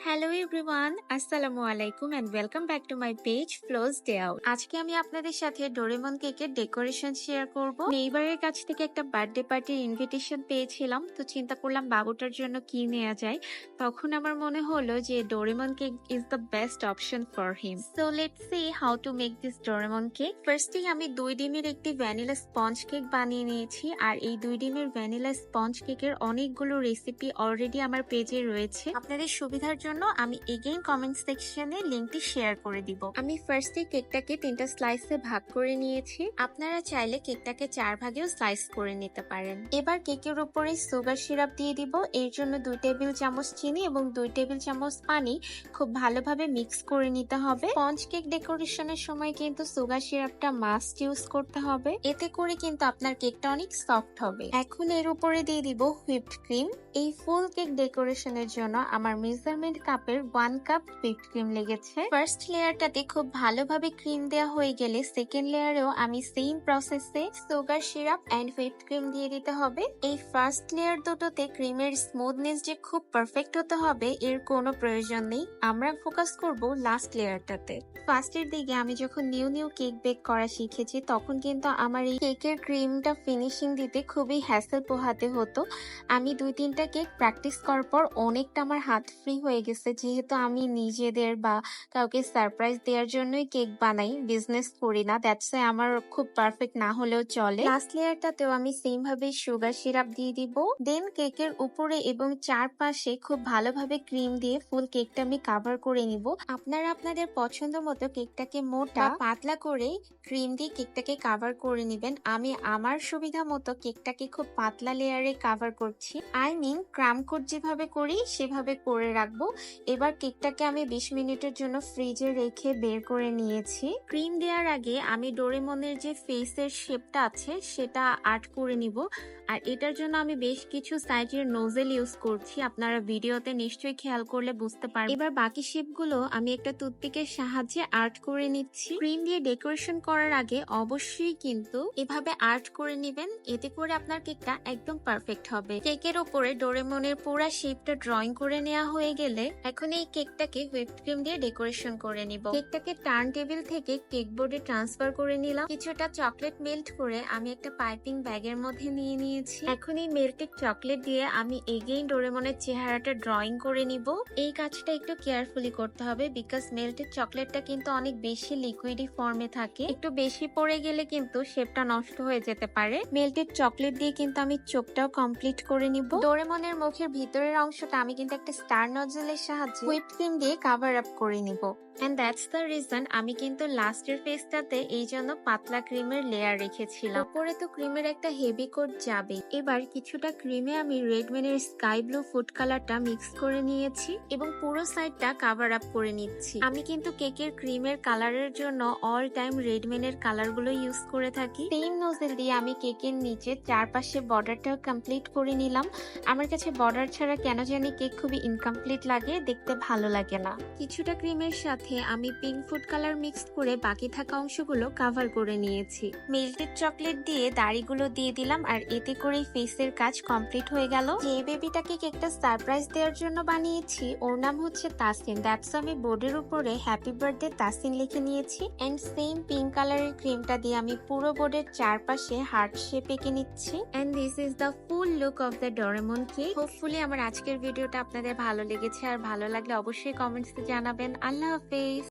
Hello everyone, আসসালামু আলাইকুম and welcome back to my page Flo's Day Out. আজকে আমি আপনাদের সাথে ডোরেমন কেকের ডেকোরেশন শেয়ার করব। নেইবারের কাছ থেকে একটা বার্থডে পার্টির ইনভিটেশন পেয়েছিলাম, তো চিন্তা করলাম বাবুটার জন্য কি নেওয়া যায়। তখন আমার মনে হলো যে Doraemon cake is the best option for him. So let's see how to make this Doraemon cake. ফার্স্টেই আমি 2 ডিমের একটি ভ্যানিলা স্পঞ্জ কেক বানিয়ে নিয়েছি, আর এই 2 ডিমের ভ্যানিলা স্পঞ্জ কেকের অনেকগুলো রেসিপি অলরেডি আমার পেজে রয়েছে। আপনাদের সুবিধার জন্য আমি এগেইন কমেন্ট সেকশনে লিংকটি শেয়ার করে দিব। আমি ফার্স্টে কেকটাকে 3টা স্লাইসে ভাগ করে নিয়েছি। আপনারা চাইলে কেকটাকে 4 ভাগেও স্লাইস করে নিতে পারেন। এবার কেকের উপরে সুগার সিরাপ দিয়ে দিব। এর জন্য 2 টেবিল চামচ চিনি এবং 2 টেবিল চামচ পানি খুব ভালোভাবে মিক্স করে নিতে হবে। স্পঞ্জ কেক ডেকোরেশনের সময় কিন্তু সুগার সিরাপটা মাস্ট ইউজ করতে হবে, এতে করে কিন্তু আপনার কেকটা অনেক সফট হবে। এখন এর উপরে দিয়ে দিব হুইপড ক্রিম। এই ফুল কেক ডেকোরেশনের জন্য আমার মেজারমেন্ট কাপের 1 কাপ হুইপড ক্রিম লেগেছে। ফার্স্ট লেয়ারটাতে খুব ভালোভাবে ক্রিম দেওয়া হয়ে গেলে সেকেন্ড লেয়ারেও আমি সেম প্রসেসে sugar syrup and whipped cream দিয়ে দিতে হবে। এই ফার্স্ট লেয়ার দুটোতে ক্রিমের স্মুথনেস যে খুব পারফেক্ট হতে হবে এর কোনো প্রয়োজন নেই, আমরা ফোকাস করব লাস্ট লেয়ারটাতে। ফার্স্টের দিকে আমি যখন নিউ কেক বেক করা শিখেছি তখন কিন্তু আমার এই কেকের ক্রিমটা ফিনিশিং দিতে খুবই হ্যাসেল পোহাতে হতো। আমি 2-3টা কেক প্র্যাকটিস করার পর অনেকটা আমার হাত ফ্রি হয়ে গেছে, যেহেতু আমি নিজেদের বা কাউকে সারপ্রাইজ দেওয়ার জন্যই কেক বানাই, বিজনেস করি না। দ্যাটস ওয়াই আমার খুব পারফেক্ট না হলেও চলে। লাস্ট লেয়ারটাতেও আমি সেম ভাবে সুগার সিরাপ দিয়ে দিব। দেন কেকের উপরে এবং চারপাশে খুব ভালোভাবে ক্রিম দিয়ে ফুল কেকটা আমি কাভার করে নিব। আপনারা আপনাদের পছন্দ মতো কেকটাকে মোটা পাতলা করে ক্রিম দিয়ে কেকটাকে কাভার করে নেবেন। আমি আমার সুবিধা মতো কেকটাকে খুব পাতলা লেয়ারে কাভার করছি, ক্রাম কোট যেভাবে করি সেভাবে করে রাখবো। এবার কেকটাকে আমি 20 মিনিটের জন্য ফ্রিজে রেখে বের করে নিয়েছি। ক্রিম দেওয়ার আগে আমি ডোরেমনের যে ফেসের শেপটা আছে সেটা আর্ট করে নিব, আর এটার জন্য আমি বেশ কিছু সাইজের নোজেল ইউজ করছি। আপনারা ভিডিওতে নিশ্চয়ই খেয়াল করলে বুঝতে পারবেন। এবার বাকি শেপগুলো আমি একটা টুথপিকের সাহায্যে আর্ট করে নিচ্ছি। ক্রিম দিয়ে ডেকোরেশন করার আগে অবশ্যই কিন্তু এভাবে আর্ট করে নেবেন, এতে করে আপনার কেকটা একদম পারফেক্ট হবে। কেকের উপরে ডোরেমনের পুরো শেপটা ড্রয়িং করে নেওয়া হয়ে গেলে এখন এই কেকটাকে হুইপড ক্রিম দিয়ে ডেকোরেশন করে নিব। কেকটাকে টার্ন টেবিল থেকে কেক বোর্ডে ট্রান্সফার করে নিলাম। কিছুটা চকলেট মেল্ট করে আমি একটা পাইপিং ব্যাগের মধ্যে নিয়ে নিয়েছি। এখন এই মেল্টেড চকলেট দিয়ে আমি এগেইন ডোরেমনের চেহারাটা ড্রয়িং করে নিব। এই কাজটা একটু কেয়ারফুলি করতে হবে, বিকজ মেল্টেড চকলেটটা কিন্তু অনেক বেশি লিকুইডি ফর্মে থাকে, একটু বেশি পড়ে গেলে কিন্তু শেপটা নষ্ট হয়ে যেতে পারে। মেল্টেড চকলেট দিয়ে কিন্তু আমি চোখটাও কমপ্লিট করে নিব। ডোরেমনের মুখের ভিতরের অংশটা আমি কিন্তু একটা স্টার নজলের সাহায্যে হুইপড ক্রিম দিয়ে কাভার আপ করে নিব। এন্ড দ্যাটস দ্য রিজন আমি কিন্তু লাস্টের ফেসটাতে এই জন্য পাতলা ক্রিমের লেয়ার রেখেছিলাম। উপরে তো ক্রিমের একটা হেভি কোট যাবে। এবার কিছুটা ক্রিমে আমি রেডম্যানের স্কাই ব্লু ফুড কালারটা মিক্স করে নিয়েছি এবং পুরো সাইডটা কাভার আপ করে নিচ্ছি। আমি কিন্তু কেকের ক্রিমের কালারের জন্য অল টাইম রেডম্যানের কালারগুলো ইউজ করে থাকি। সেম নোজেল দিয়ে আমি কেকের নিচে চারপাশে বর্ডারটাও কমপ্লিট করে নিলাম। আমার কাছে বর্ডার ছাড়া কেন জানি কেক খুবই ইনকমপ্লিট লাগে, দেখতে ভালো লাগে না। কিছুটা ক্রিমের সাথে আমি পিঙ্ক ফুড কালার মিক্স করে বাকি থাকা অংশগুলো কাভার করে নিয়েছি। মেল্টেড চকলেট দিয়ে দাড়িগুলো দিয়ে দিলাম, আর এতে করে ফেসের কাজ কমপ্লিট হয়ে গেল। যে বেবিটাকে কেকটা সারপ্রাইজ দেওয়ার জন্য বানিয়েছি ওর নাম হচ্ছে তাসিন। দ্যাটস আমি বোর্ডের উপরে হ্যাপি বার্থডে তাসিন লিখে নিয়েছি। এন্ড সেম পিঙ্ক কালারের ক্রিমটা দিয়ে আমি পুরো বোর্ডের চারপাশে হার্ট শেপ এঁকে নিচ্ছি। And this is the full look of the Doraemon cake. Hopefully আমার আজকের ভিডিওটা আপনাদের ভালো লেগেছে, আর ভালো লাগলে অবশ্যই কমেন্টসে জানাবেন। আল্লাহ হাফেজ।